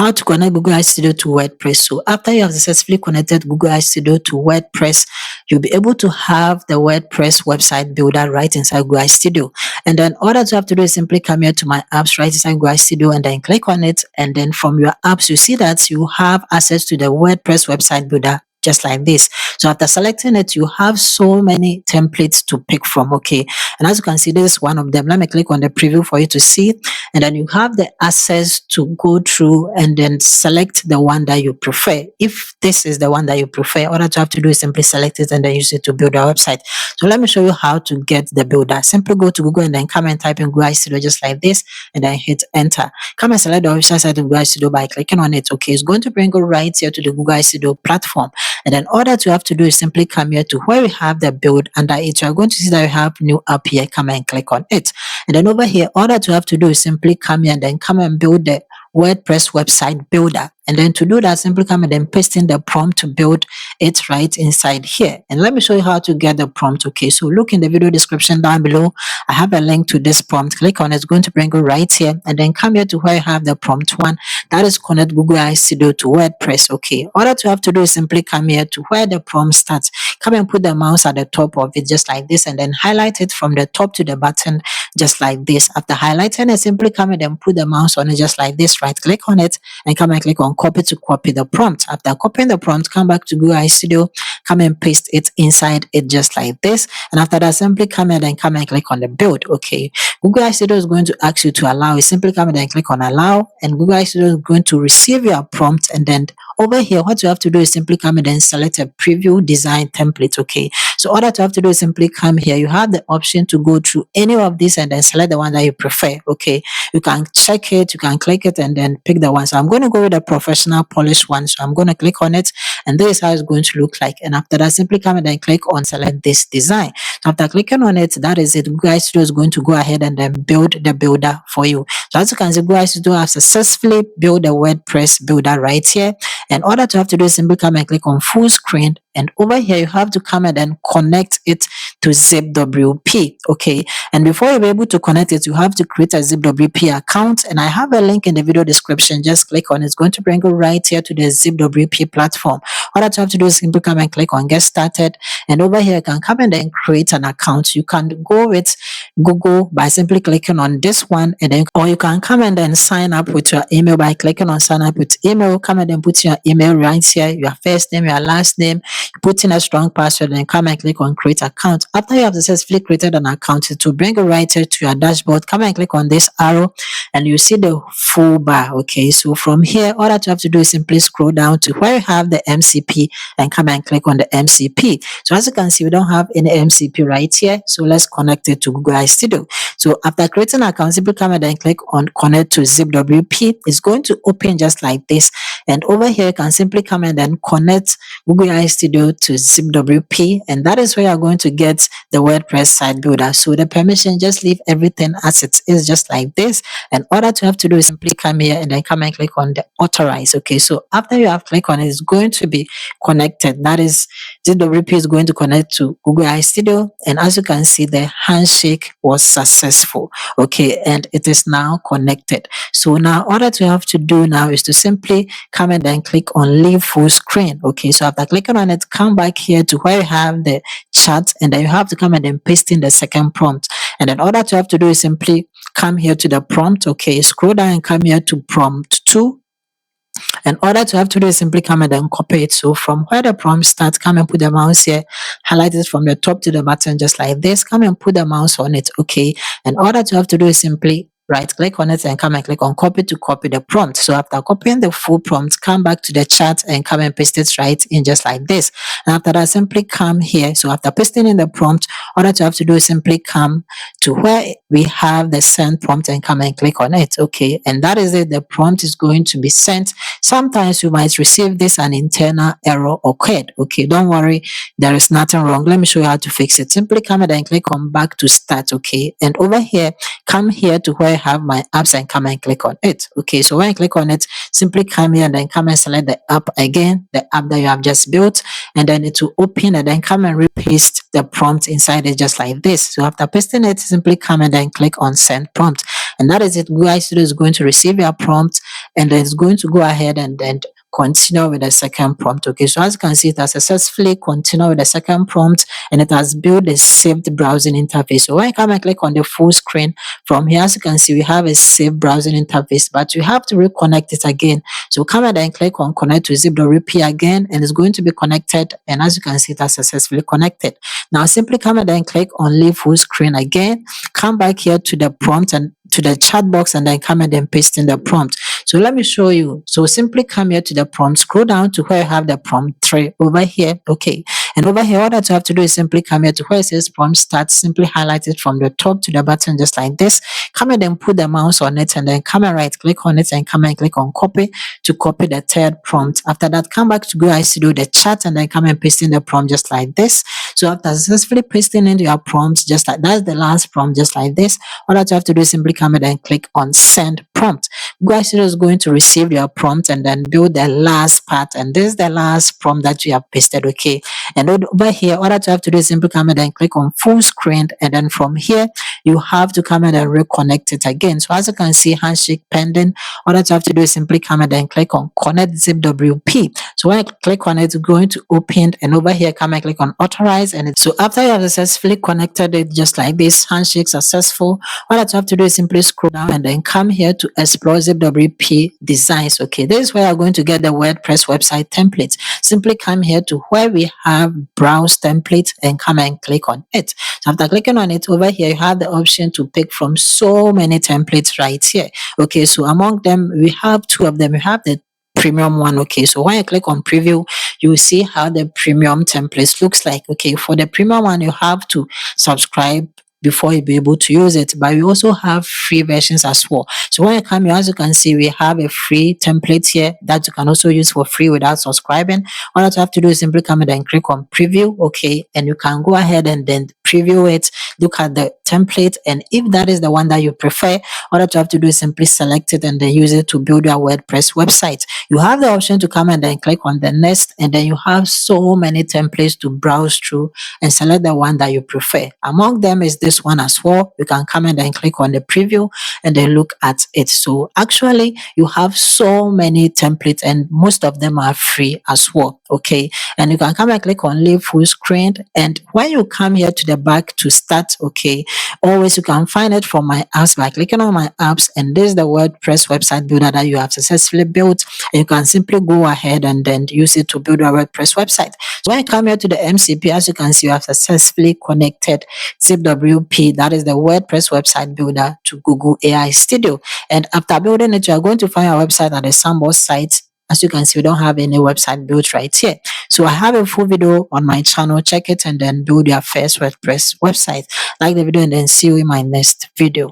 how to connect Google Apps Studio to WordPress. So after you have successfully connected Google Apps Studio to WordPress, you'll be able to have the WordPress website builder right inside Google Apps Studio. And then all that you have to do is simply come here to my apps right inside Google Apps Studio and then click on it. And then from your apps, you see that you have access to the WordPress website builder just like this. So after selecting it, you have so many templates to pick from. Okay, and as you can see, this is one of them. Let me click on the preview for you to see, and then you have the access to go through and then select the one that you prefer. If this is the one that you prefer, all that you have to do is simply select it and then use it to build our website. So let me show you how to get the builder. Simply go to Google and then come and type in Google Studio just like this, and then hit enter. Come and select the official site of Google Studio by clicking on it. Okay, it's going to bring you right here to the Google Studio platform. And then all that you have to do is simply come here to where we have the build under it. You're going to see that we have new app here. Come and click on it. And then over here, all that you have to do is simply come here and then come and build the WordPress website builder. And then to do that, simply come and then paste in the prompt to build it right inside here. And let me show you how to get the prompt. Okay, so look in the video description down below. I have a link to this prompt. Click on it. It's going to bring you right here. And then come here to where you have the prompt one. That is connect Google Apps Studio to WordPress. Okay, all that you have to do is simply come here to where the prompt starts. Come and put the mouse at the top of it just like this, and then highlight it from the top to the bottom just like this. After highlighting it, simply come and then put the mouse on it just like this. Right click on it and come and click on copy to copy the prompt. After copying the prompt, come back to Google Apps Studio, come and paste it inside it just like this. And after that, simply come and then come and click on the build. Okay, Google Apps Studio is going to ask you to allow it. Simply come and then click on allow, and Google Apps Studio is going to receive your prompt. And then over here, what you have to do is simply come and then select a preview design template. Okay, so all that you have to do is simply come here. You have the option to go through any of these and then select the one that you prefer. Okay, you can check it, you can click it and then pick the one. So I'm going to go with the professional polish one. So I'm going to click on it, and this is how it's going to look like. And after that, simply come and then click on select this design. So after clicking on it, that is it. Google Apps Studio is going to go ahead and then build the builder for you. So as you can see, Google Apps Studio have successfully built the WordPress builder right here. And all that you have to do is simply come and click on full screen. And over here, you have to come and then connect it to ZipWP. Okay. And before you're able to connect it, you have to create a ZipWP account. And I have a link in the video description. Just click on it. It's going to bring you right here to the ZipWP platform. All that you have to do is simply come and click on get started. And over here, you can come and then create an account. You can go with Google by simply clicking on this one. And then, or you can come and then sign up with your email by clicking on sign up with email. Come and then put your email right here, your first name, your last name. Put in a strong password and come and click on create account. After you have successfully created an account, it will bring you right here to your dashboard. Come and click on this arrow and you see the full bar. Okay, so from here, all that you have to do is simply scroll down to where you have the MCP and come and click on the MCP. So as you can see, we don't have any MCP right here. So let's connect it to Google Apps Studio. So after creating an account, simply come and then click on connect to ZipWP. It's going to open just like this. And over here, you can simply come and then connect Google Apps Studio to ZipWP, and that is where you're going to get the WordPress site builder. So the permission, just leave everything as it is, just like this. And all that you have to do is simply come here and then come and click on the authorize. Okay, so after you have clicked on it, it's going to be connected. That is, ZipWP is going to connect to Google Apps Studio, and as you can see, the handshake was successful. Okay, and it is now connected. So now all that you have to do now is to simply come and then click on leave full screen. Okay, so after clicking on it, come back here to where you have the chat, and then you have to come and then paste in the second prompt. And then all that you have to do is simply come here to the prompt. Okay, scroll down and come here to prompt 2. And all that you have to do is simply come and then copy it. So from where the prompt starts, come and put the mouse here, highlight it from the top to the bottom just like this. Come and put the mouse on it. Okay, and all that you have to do is simply right click on it and come and click on copy to copy the prompt. So after copying the full prompt, come back to the chat and come and paste it right in just like this. And after that, simply come here. So after pasting in the prompt, all that you have to do is simply come to where we have the send prompt and come and click on it. Okay, and that is it. The prompt is going to be sent. Sometimes you might receive this an internal error occurred. Okay, don't worry, there is nothing wrong. Let me show you how to fix it. Simply come and then click on back to start. Okay, and over here, come here to where I have my apps and come and click on it. Okay, so when I click on it, simply come here and then come and select the app again, the app that you have just built, and then it will open, and then come and repaste the prompt inside it just like this. So after pasting it, simply come and then click on send prompt, and that is it. Google Studio is going to receive your prompt, and then it's going to go ahead and then continue with the second prompt. Okay, so as you can see, it has successfully continued with the second prompt, and it has built a saved browsing interface. So when I come and click on the full screen from here, as you can see, we have a saved browsing interface, but you have to reconnect it again. So come and then click on connect to ZipWP again, and it's going to be connected. And as you can see, it has successfully connected. Now simply come and then click on leave full screen again. Come back here to the prompt and to the chat box, and then come and then paste in the prompt. So let me show you. So simply come here to the prompt, scroll down to where you have the prompt 3 over here. Okay. And over here, all that you have to do is simply come here to where it says prompt start, simply highlight it from the top to the bottom, just like this. Come and then put the mouse on it, and then come and right click on it, and come and click on copy to copy the third prompt. After that, come back to Google Studio, the chat, and then come and paste in the prompt just like this. So after successfully pasting into your prompts, just like that's the last prompt, just like this, all that you have to do is simply come and then click on send prompt. Google Studio is going to receive your prompt and then build the last part, and this is the last prompt that you have pasted. Okay, and over here, all that you have to do is simply come and then click on full screen, and then from here you have to come and then reconnect it again. So as you can see, handshake pending. All that you have to do is simply come and then click on connect ZipWP. So when I click on it, it's going to open, and over here come and click on authorize, and so after you have successfully connected it just like this, handshake successful, all that you have to do is simply scroll down and then come here to explore ZipWP designs. Okay, this is where you're going to get the WordPress website template. Simply come here to where we have browse template and come and click on it. So after clicking on it, over here you have the option to pick from so many templates right here. Okay, so among them we have 2 of them. We have the premium one. Okay, so when I click on preview, you will see how the premium templates looks like. Okay, for the premium one, you have to subscribe before you'll be able to use it, but we also have free versions as well. So when I come here, as you can see, we have a free template here that you can also use for free without subscribing. All that you have to do is simply come and then click on preview. Okay, and you can go ahead and then preview it, look at the template, and if that is the one that you prefer, all that you have to do is simply select it and then use it to build your WordPress website. You have the option to come and then click on the next, and then you have so many templates to browse through and select the one that you prefer. Among them is this one as well. You can come and then click on the preview and then look at it. So actually you have so many templates, and most of them are free as well. Okay, and you can come and click on leave full screen, and when you come here to the back to start, okay, always you can find it from my apps by clicking on my apps, and this is the WordPress website builder that you have successfully built, and you can simply go ahead and then use it to build a WordPress website. So when I come here to the MCP, as you can see, you have successfully connected ZipWP, that is the WordPress website builder, to Google AI Studio. And after building it, you are going to find your website at the Sandbox site. As you can see, we don't have any website built right here. So I have a full video on my channel. Check it and then build your first WordPress website. Like the video and then see you in my next video.